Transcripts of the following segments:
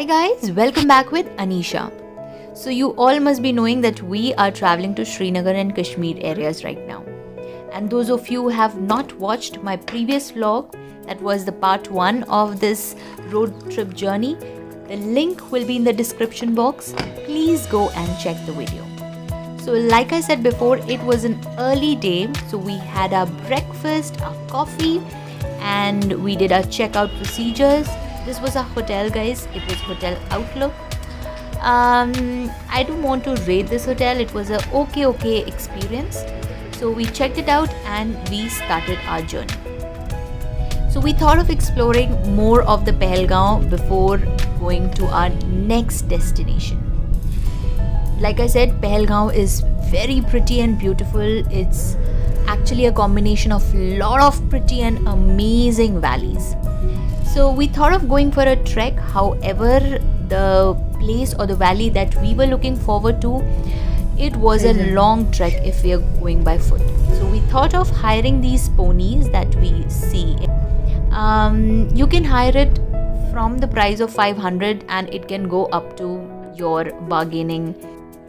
Hi guys, welcome back with Anisha. So you all must be knowing that we are traveling to Srinagar and Kashmir areas right now. And those of you who have not watched my previous vlog, that was the part 1 of this road trip journey, the link will be in the description box. Please go and check the video. So like I said before, it was an early day, so we had our breakfast, our coffee, and we did our checkout procedures. This was a hotel, guys. It was Hotel Outlook. I don't want to rate this hotel. It was a okay experience. So we checked it out and we started our journey. So we thought of exploring more of the Pahalgam before going to our next destination. Like I said, Pahalgam is very pretty and beautiful. It's actually a combination of lot of pretty and amazing valleys. So we thought of going for a trek. However, the place or the valley that we were looking forward to, it was a long trek if we are going by foot. So we thought of hiring these ponies that we see. You can hire it from the price of 500 and it can go up to your bargaining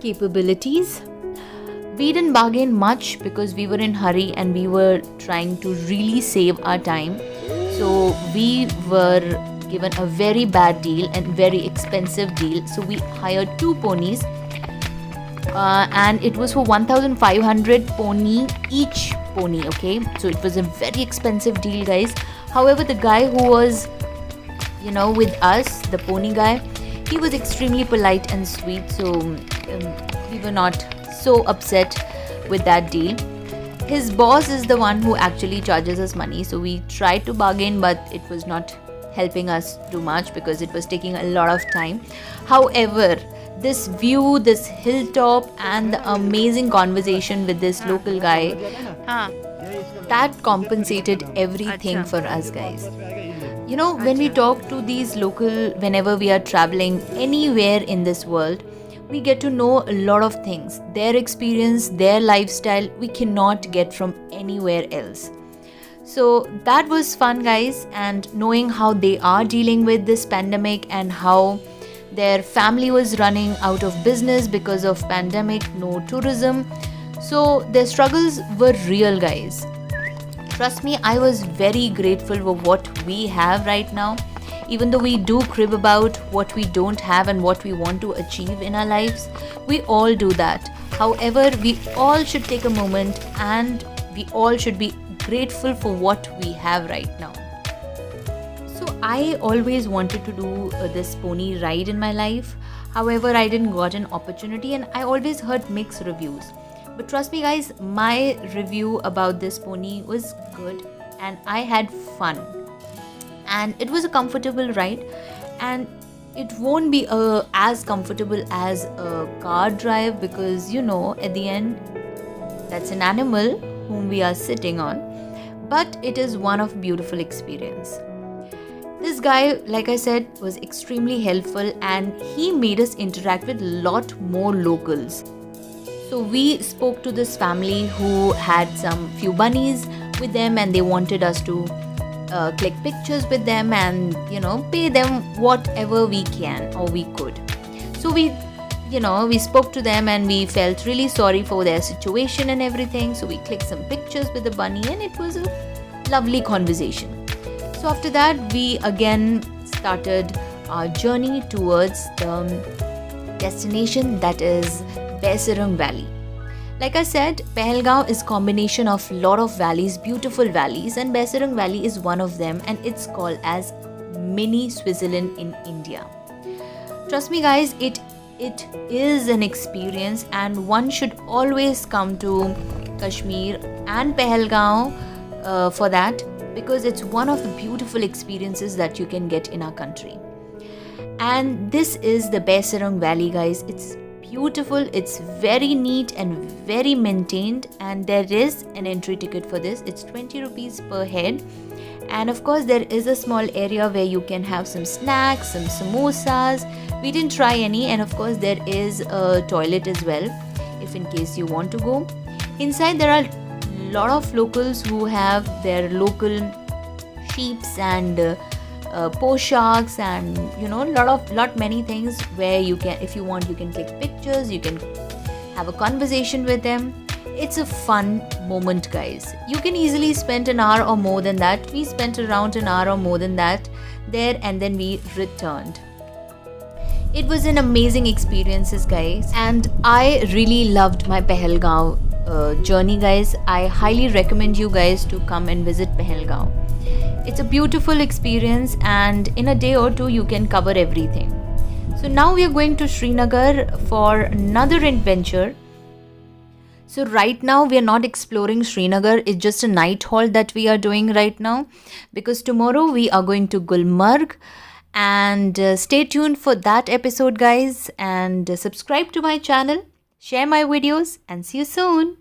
capabilities. We didn't bargain much because we were in hurry and we were trying to really save our time. So we were given a very bad deal and very expensive deal. So we hired 2 ponies and it was for 1,500 pony each pony. Okay, so it was a very expensive deal, guys. However, the guy who was with us, the pony guy, he was extremely polite and sweet, so we were not so upset with that deal. His boss is the one who actually charges us money, so we tried to bargain, but it was not helping us too much because it was taking a lot of time. However, this view, this hilltop, and the amazing conversation with this local guy, that compensated everything for us, guys. When we talk to these local, whenever we are traveling anywhere in this world, we get to know a lot of things. Their experience, their lifestyle, we cannot get from anywhere else. So that was fun, guys, and knowing how they are dealing with this pandemic and how their family was running out of business because of pandemic, no tourism. So their struggles were real, guys. Trust me, I was very grateful for what we have right now. Even though we do crib about what we don't have and what we want to achieve in our lives, we all do that. However, we all should take a moment and we all should be grateful for what we have right now. So I always wanted to do this pony ride in my life. However, I didn't got an opportunity and I always heard mixed reviews. But trust me, guys, my review about this pony was good and I had fun. And it was a comfortable ride, and it won't be as comfortable as a car drive because at the end that's an animal whom we are sitting on, but it is one of beautiful experience. This guy, like I said, was extremely helpful and he made us interact with a lot more locals. So we spoke to this family who had some few bunnies with them and they wanted us to click pictures with them and pay them whatever we can or we could. So we spoke to them and we felt really sorry for their situation and everything, so we clicked some pictures with the bunny and it was a lovely conversation. So after that, we again started our journey towards the destination, that is Baisarang Valley. Like I said, Pahalgam is combination of lot of valleys, beautiful valleys, and Baisarang Valley is one of them, and it's called as mini Switzerland in India. Trust me, guys, it is an experience and one should always come to Kashmir and Pahalgam for that because it's one of the beautiful experiences that you can get in our country. And this is the Baisarang Valley, guys. It's beautiful, it's very neat and very maintained, and there is an entry ticket for this. It's 20 rupees per head, and of course there is a small area where you can have some snacks, some samosas. We didn't try any, and of course there is a toilet as well if in case you want to go. Inside there are a lot of locals who have their local sheeps and poshaks and lot many things where you can, if you want, you can click pictures, you can have a conversation with them. It's a fun moment, guys. You can easily spend an hour or more than that. We spent around an hour or more than that there, and then we returned. It was an amazing experiences, guys, and I really loved my Pahalgaon journey, guys. I highly recommend you guys to come and visit Pahalgaon. It's a beautiful experience, and in a day or two you can cover everything. So now we are going to Srinagar for another adventure. So right now we are not exploring Srinagar. It's just a night haul that we are doing right now, because tomorrow we are going to Gulmarg. And stay tuned for that episode, guys, and subscribe to my channel, share my videos, and see you soon.